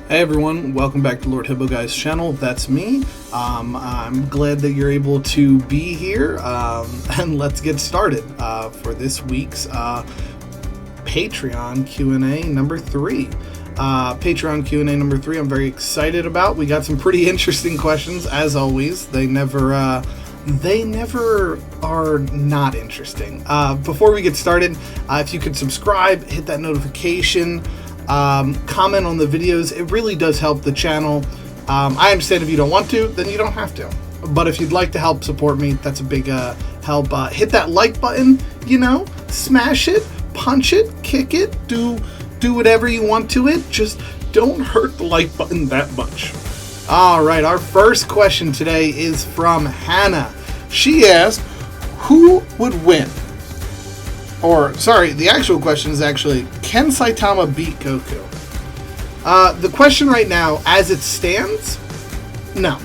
Hey everyone, welcome back to Lord Hibbo Guy's channel. That's me. I'm glad that you're able to be here, and let's get started for this week's Patreon Q&A number 3. Patreon Q&A number 3 I'm very excited about. We got some pretty interesting questions, as always. They never are not interesting. Before we get started, if you could subscribe, hit that notification, comment on the videos. It really does help the channel. I understand if you don't want to, then you don't have to. But if you'd like to help support me, that's a big help. Hit that like button, smash it, punch it, kick it, do whatever you want to it. Just don't hurt the like button that much. All right, our first question today is from Hannah. She asked, who would win? Or, sorry, the actual question is actually, can Saitama beat Goku? The question right now, as it stands, no.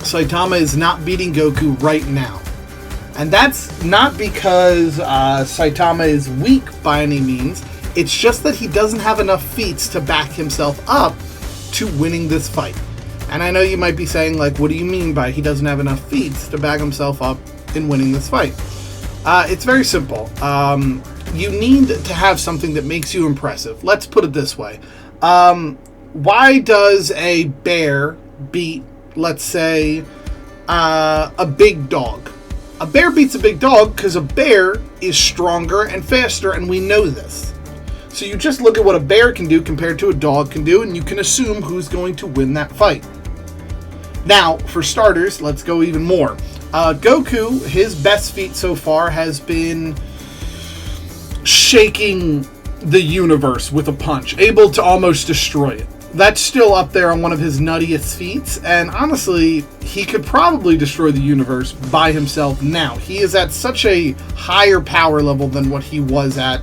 Saitama is not beating Goku right now. And that's not because Saitama is weak by any means. It's just that he doesn't have enough feats to back himself up to winning this fight. And I know you might be saying, like, what do you mean by he doesn't have enough feats to back himself up in winning this fight? It's very simple. You need to have something that makes you impressive. Let's put it this way. Why does a bear beat, let's say, a big dog? A bear beats a big dog because a bear is stronger and faster, and we know this. So you just look at what a bear can do compared to a dog can do, and you can assume who's going to win that fight. Now, for starters, let's go even more. Goku, his best feat so far has been shaking the universe with a punch, able to almost destroy it. That's still up there on one of his nuttiest feats, and honestly, he could probably destroy the universe by himself now. He is at such a higher power level than what he was at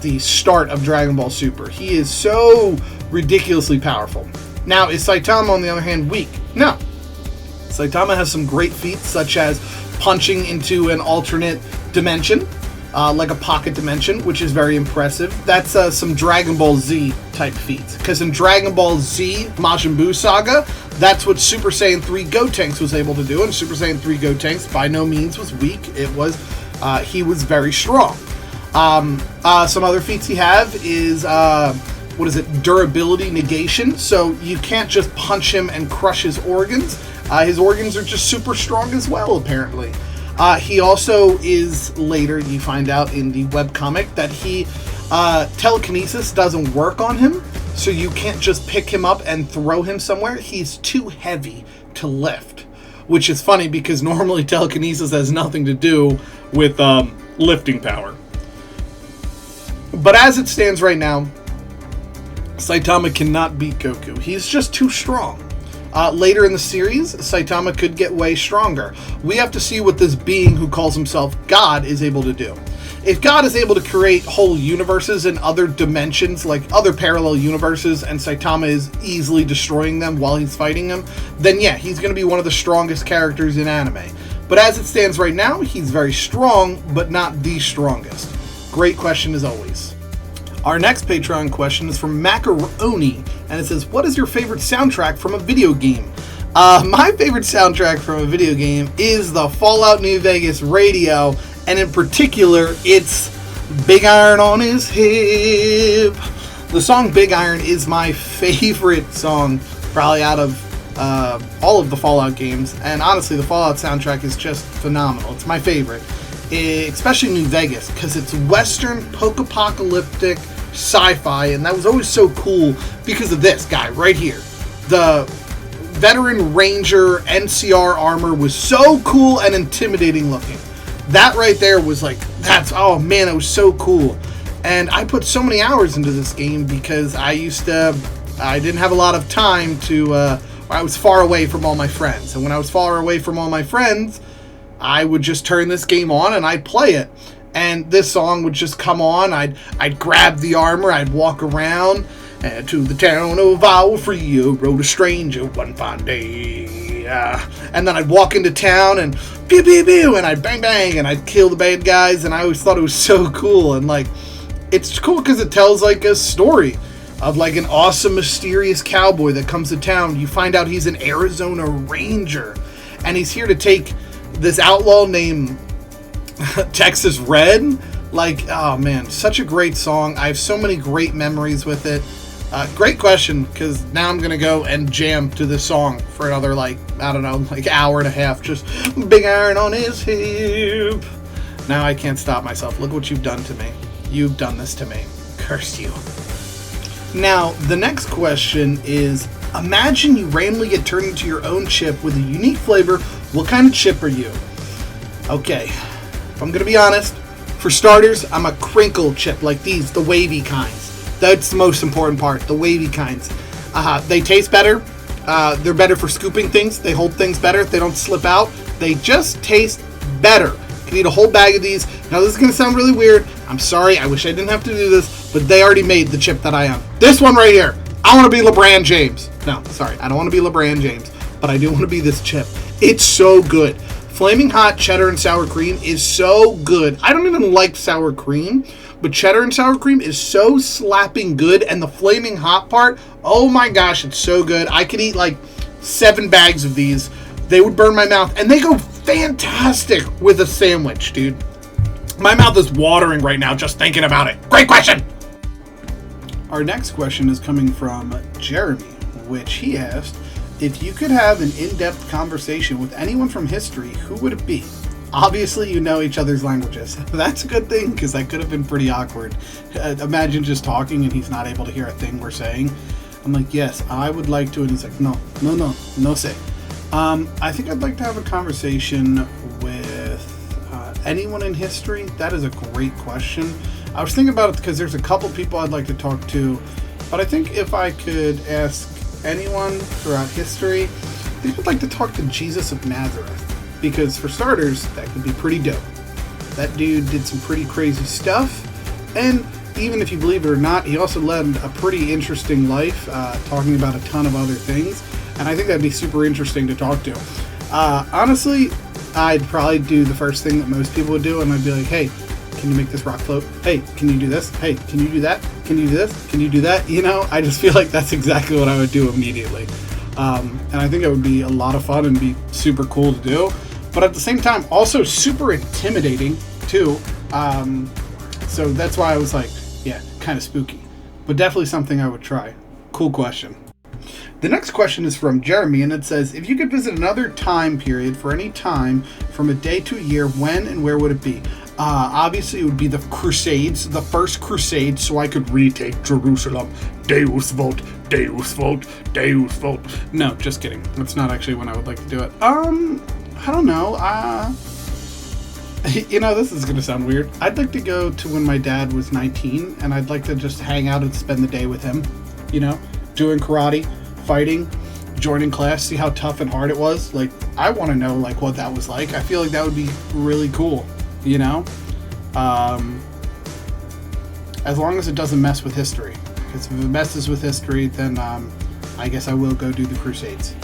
the start of Dragon Ball Super. He is so ridiculously powerful. Now, is Saitama, on the other hand, weak? No. Saitama has some great feats, such as punching into an alternate dimension, like a pocket dimension, which is very impressive. That's some Dragon Ball Z type feats. Because in Dragon Ball Z Majin Buu Saga, that's what Super Saiyan 3 Gotenks was able to do. And Super Saiyan 3 Gotenks by no means was weak. It was, he was very strong. Some other feats he have is, durability negation. So you can't just punch him and crush his organs. His organs are just super strong as well, apparently. He also is, later you find out in the webcomic, that telekinesis doesn't work on him, so you can't just pick him up and throw him somewhere. He's too heavy to lift, which is funny because normally telekinesis has nothing to do with lifting power. But as it stands right now, Saitama cannot beat Goku. He's just too strong. Later in the series, Saitama could get way stronger. We have to see what this being who calls himself God is able to do. If God is able to create whole universes in other dimensions, like other parallel universes, and Saitama is easily destroying them while he's fighting them, then yeah, he's going to be one of the strongest characters in anime. But as it stands right now, he's very strong, but not the strongest. Great question as always. Our next Patreon question is from Macaroni, and it says, what is your favorite soundtrack from a video game? My favorite soundtrack from a video game is the Fallout New Vegas radio, and in particular, it's Big Iron on His Hip. The song Big Iron is my favorite song, probably out of all of the Fallout games, and honestly, the Fallout soundtrack is just phenomenal. It's my favorite. Especially New Vegas, because it's Western, post-apocalyptic sci-fi, and that was always so cool because of this guy right here. The veteran ranger NCR armor was so cool and intimidating looking. That right there was like, oh man, it was so cool. And I put so many hours into this game because I didn't have a lot of time I was far away from all my friends. And when I was far away from all my friends, I would just turn this game on and I'd play it. And this song would just come on. I'd grab the armor. I'd walk around to the town of Valfrio, rode a stranger one fine day. And then I'd walk into town and pew pew pew, and I'd bang bang, and I'd kill the bad guys. And I always thought it was so cool. And like, it's cool because it tells like a story. of like an awesome, mysterious cowboy that comes to town. You find out he's an Arizona Ranger, and he's here to take this outlaw named Texas Red. Like, oh man, such a great song. I have so many great memories with it. Great question, because now I'm going to go and jam to this song for another, like, I don't know, like hour and a half. Just big iron on his hip. Now I can't stop myself. Look what you've done to me. You've done this to me. Curse you. Now, the next question is, imagine you randomly get turned into your own chip with a unique flavor. What kind of chip are you? Okay, if I'm going to be honest, for starters, I'm a crinkle chip, like these, the wavy kinds. That's the most important part, the wavy kinds. They taste better. They're better for scooping things. They hold things better. They don't slip out. They just taste better. You can eat a whole bag of these. Now, this is going to sound really weird. I'm sorry. I wish I didn't have to do this, but they already made the chip that I am. This one right here. I want to be LeBron James. No, sorry. I don't want to be LeBron James, but I do want to be this chip. It's so good. Flaming hot cheddar and sour cream is so good. I don't even like sour cream, but cheddar and sour cream is so slapping good. And the flaming hot part, oh my gosh, it's so good. I could eat like 7 bags of these. They would burn my mouth, and they go fantastic with a sandwich, dude. My mouth is watering right now just thinking about it. Great question. Our next question is coming from Jeremy, which he asked, if you could have an in-depth conversation with anyone from history, who would it be? Obviously, you know each other's languages. That's a good thing, because that could have been pretty awkward. Imagine just talking and he's not able to hear a thing we're saying. I'm like, yes, I would like to. And he's like, no say. I think I'd like to have a conversation with anyone in history. That is a great question. I was thinking about it because there's a couple people I'd like to talk to. But I think if I could ask anyone throughout history, I think I'd like to talk to Jesus of Nazareth, because for starters, that could be pretty dope. That dude did some pretty crazy stuff, and even if you believe it or not, he also led a pretty interesting life, talking about a ton of other things, and I think that'd be super interesting to talk to. Honestly, I'd probably do the first thing that most people would do, and I'd be like, hey, can you make this rock float? Hey, can you do this? Hey, can you do that? Can you do this? Can you do that? You know, I just feel like that's exactly what I would do immediately. And I think it would be a lot of fun and be super cool to do. But at the same time, also super intimidating, too. So that's why I was like, yeah, kind of spooky. But definitely something I would try. Cool question. The next question is from Jeremy, and it says, if you could visit another time period for any time from a day to a year, when and where would it be? Obviously, it would be the Crusades, the first Crusade, so I could retake Jerusalem. Deus vult, Deus vult, Deus vult. No, just kidding. That's not actually when I would like to do it. I don't know. You know, this is going to sound weird. I'd like to go to when my dad was 19, and I'd like to just hang out and spend the day with him. You know, doing karate, fighting, joining class, see how tough and hard it was. Like, I want to know, like, what that was like. I feel like that would be really cool. You know, as long as it doesn't mess with history. Because if it messes with history, then I guess I will go do the Crusades.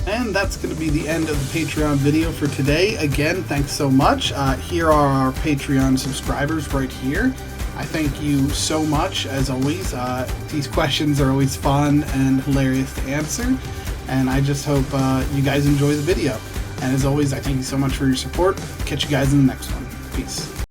And that's going to be the end of the Patreon video for today. Again, thanks so much. Here are our Patreon subscribers right here. I thank you so much, as always. These questions are always fun and hilarious to answer. And I just hope you guys enjoy the video. And as always, I thank you so much for your support. Catch you guys in the next one. Peace.